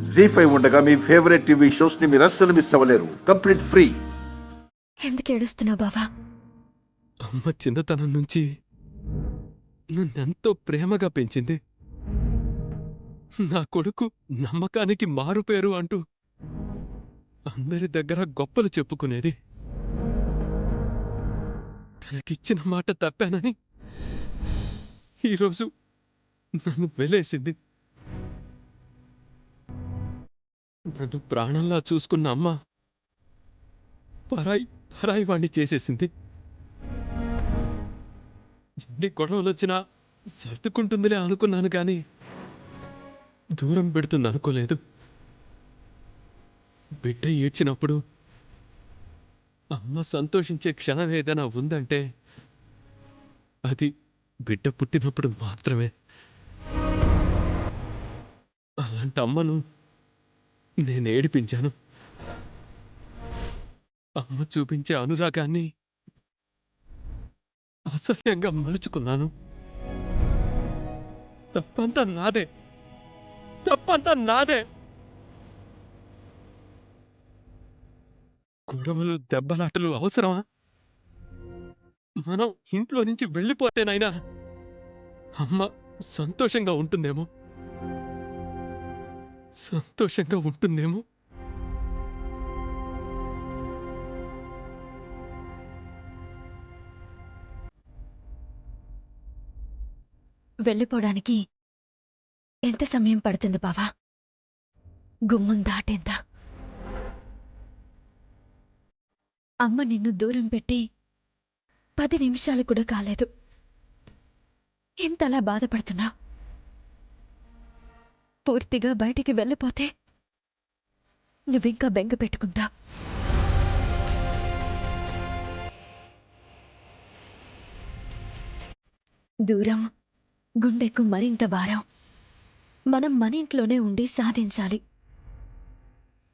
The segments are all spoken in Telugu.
జీ5 ఉండగా మీ ఫేవరెట్ టీవీ షోస్ ని మీరు అస్సలు మిస్ అవ్వలేరు. Complete free. ఎందుకు ఏడుస్తున్నావు బావా? అమ్మ చిన్నతనం నుంచి నన్నెంతో ప్రేమగా పెంచింది. నా కొడుకు నమ్మకానికి మారుపేరు అంటూ అందరి దగ్గర గొప్పలు చెప్పుకునేది. తనకిచ్చిన మాట తప్పానని ఈరోజు నన్ను వెలేసింది. నన్ను ప్రాణంలా చూసుకున్న అమ్మ పరాయి వాణ్ణి చేసేసింది. ఎన్ని గొడవలొచ్చినా సర్దుకుంటుందిలే అనుకున్నాను కానీ దూరం పెడుతుంది అనుకోలేదు. బిడ్డ ఏడ్చినప్పుడు అమ్మ సంతోషించే క్షణం ఏదైనా ఉందంటే అది బిడ్డ పుట్టినప్పుడు మాత్రమే. అలాంటి అమ్మను నేను ఏడిపించాను. అమ్మ చూపించే అనురాగాన్ని అసహ్యంగా మలుచుకున్నాను. తప్పంతా నాదే. గొడవలు దెబ్బలాటలు అవసరమా? మనం ఇంట్లో నుంచి వెళ్ళిపోతేనైనా అమ్మ సంతోషంగా ఉంటుందేమో. వెళ్ళిపోవడానికి ఎంత సమయం పడుతుంది బావా? గుమ్మం దాటేంత. అమ్మ నిన్ను దూరం పెట్టి 10 నిమిషాలు కూడా కాలేదు. ఎంతలా బాధపడుతున్నా? పూర్తిగా బయటికి వెళ్ళిపోతే నువ్వింకా బెంగ పెట్టుకుంటా. దూరం గుండెకు మరింత భారం. మనం మన ఇంట్లోనే ఉండి సాధించాలి.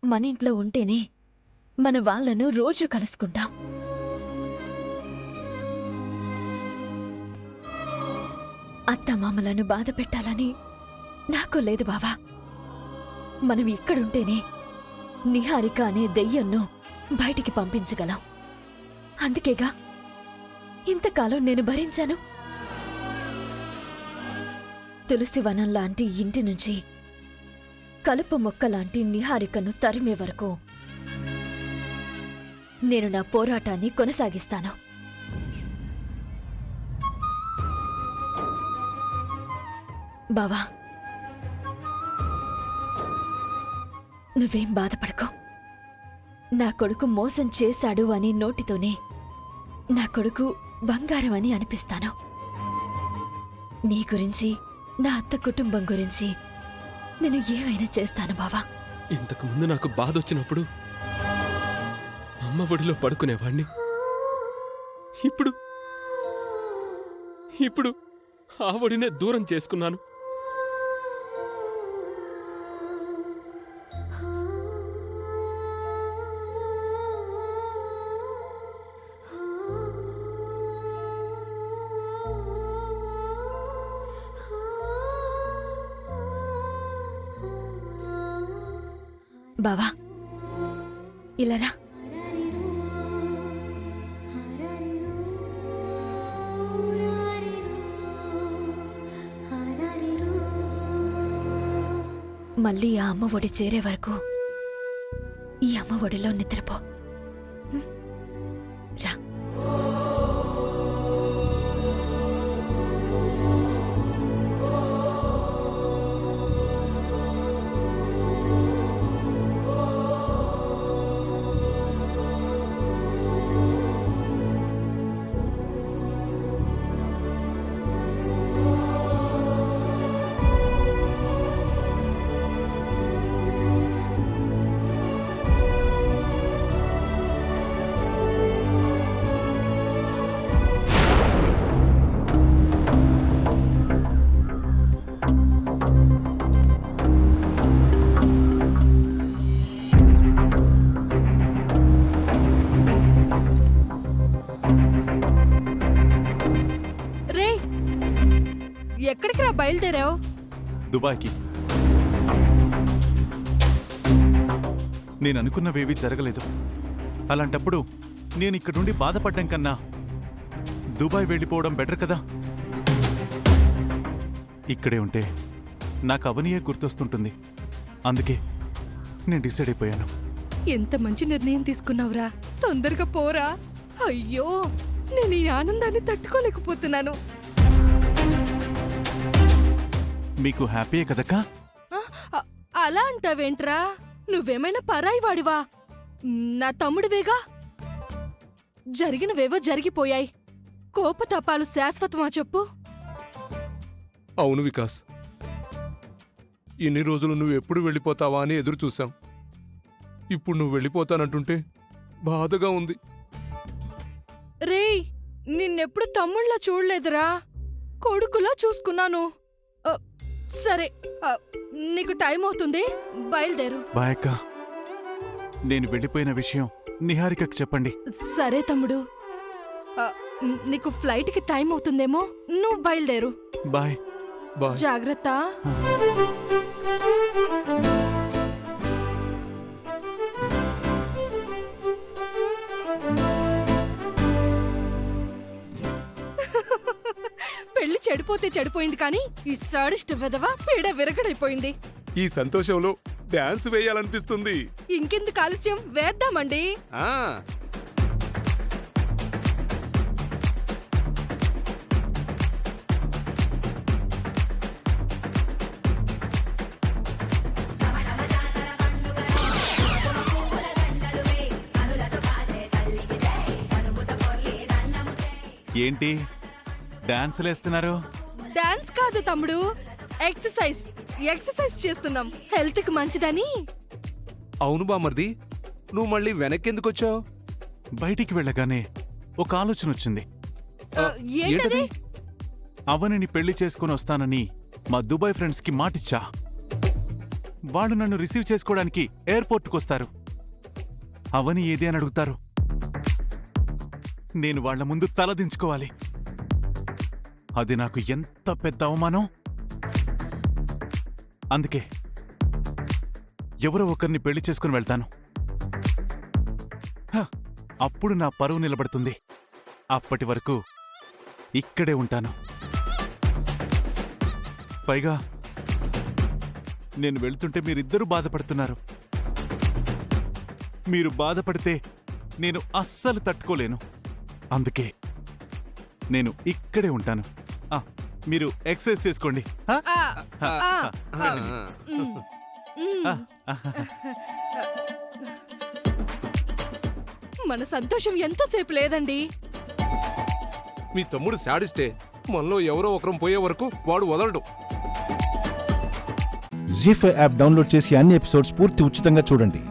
మన ఇంట్లో ఉంటేనే మన వాళ్ళను రోజు కలుసుకుంటాం. అత్తమామలను బాధ పెట్టాలని నాకు లేదు బావా. మనం ఇక్కడుంటేనే నిహారిక అనే దెయ్యంను బయటికి పంపించగలం. అందుకేగా ఇంతకాలం నేను భరించాను. తులసి వనం లాంటి ఇంటి నుంచి కలుపు మొక్కలాంటి నిహారికను తరిమే వరకు నేను నా పోరాటాన్ని కొనసాగిస్తాను. బావా, నువ్వేం బాధపడకు. నా కొడుకు మోసం చేశాడు అని నోటితోనే నా కొడుకు బంగారం అని అనిపిస్తాను. నీ గురించి, నా అత్త కుటుంబం గురించి నేను ఏమైనా చేస్తాను బావా. ఇంతకుముందు నాకు బాధ వచ్చినప్పుడు అమ్మ ఒడిలో పడుకునేవాణ్ణి. ఇప్పుడు ఆ ఒడినే దూరం చేసుకున్నాను. బావా, ఇలా రా. మళ్ళీ ఆ అమ్మ ఒడి చేరే వరకు ఈ అమ్మ ఒడిలో నిద్రపో. రా. ఎక్కడికి రా బయలుదేరావు? దుబాయ్కి. నేననుకున్నవేవీ జరగలేదు. అలాంటప్పుడు నేనిక్కడుండి బాధపడ్డం కన్నా దుబాయ్ వెళ్ళిపోవడం బెటర్ కదా. ఇక్కడే ఉంటే నాకు అవనియే గుర్తొస్తుంటుంది. అందుకే నేను డిసైడ్ అయిపోయాను. ఎంత మంచి నిర్ణయం తీసుకున్నావురా. తొందరగా పోరా. అయ్యో, నేను ఈ ఆనందాన్ని తట్టుకోలేకపోతున్నాను. మీకు హ్యాపీయే కదక్కా? అలా అంటావేంట్రా? నువ్వేమైనా పరాయి వాడివా? నా తమ్ముడివేగా. జరిగినవేవో జరిగిపోయాయి. కోపతాపాలు శాశ్వతమా చెప్పు? అవును వికాస్, ఇన్ని రోజులు నువ్వెప్పుడు వెళ్ళిపోతావా అని ఎదురు చూశాం. ఇప్పుడు నువ్వు వెళ్ళిపోతానంటుంటే బాధగా ఉంది. రేయ్, నిన్నెప్పుడు తమ్ముళ్ళ చూడలేదురా. కొడుకులా చూసుకున్నాను. సరే, నీకు టైం అవుతుంది, బయలుదేరు. బాయ్ అక్క. నేను వెళ్ళిపోయిన విషయం నిహారికకు చెప్పండి. సరే తమ్ముడు. నీకు ఫ్లైట్కి టైం అవుతుందేమో, నువ్వు బయలుదేరు. బాయ్. బాయ్. జాగ్రత్త. పెళ్లి చెడిపోతే చెడిపోయింది, కానీ ఈ సాడిస్ట్ వెధవ పీడ విరగడైపోయింది. ఈ సంతోషంలో డాన్స్ వేయాలనిపిస్తుంది. ఇంకెందుకు ఆలస్యం, వేద్దామండి. ఆ ఏంటి డాన్సులేస్తున్నారు? డాన్స్ కాదు తమ్ముడు, ఎక్సర్సైజ్ చేస్తున్నాం, హెల్త్ కి మంచిదని. అవును బామర్ది, నువ్వు మళ్ళీ వెనక్కెందుకొచ్చావు? బయటికి వెళ్ళగానే ఒక ఆలోచన వచ్చింది. ఏంటది? అవనిని పెళ్లి చేసుకుని వస్తానని మా దుబాయ్ ఫ్రెండ్స్ కి మాటిచ్చా. వాళ్ళు నన్ను రిసీవ్ చేసుకోవడానికి ఎయిర్పోర్ట్కొస్తారు. అవని ఏది అని అడుగుతారు. నేను వాళ్ల ముందు తలదించుకోవాలి. అది నాకు ఎంత పెద్ద అవమానం. అందుకే ఎవరో ఒకరిని పెళ్లి చేసుకుని వెళ్తాను. అప్పుడు నా పరువు నిలబడుతుంది. అప్పటి వరకు ఇక్కడే ఉంటాను. పైగా నేను వెళ్తుంటే మీరిద్దరూ బాధపడుతున్నారు. మీరు బాధపడితే నేను అస్సలు తట్టుకోలేను. అందుకే నేను ఇక్కడే ఉంటాను. మీరు ఎక్సర్సైజ్ చేసుకోండి. మన సంతోషం ఎంతసేపు లేదండి. మీ తమ్ముడు శాడిస్టే. మనలో ఎవరో ఒకరం పోయే వరకు వాడు వదలడు. జీ5 యాప్ డౌన్లోడ్ చేసి అన్ని ఎపిసోడ్స్ పూర్తి ఉచితంగా చూడండి.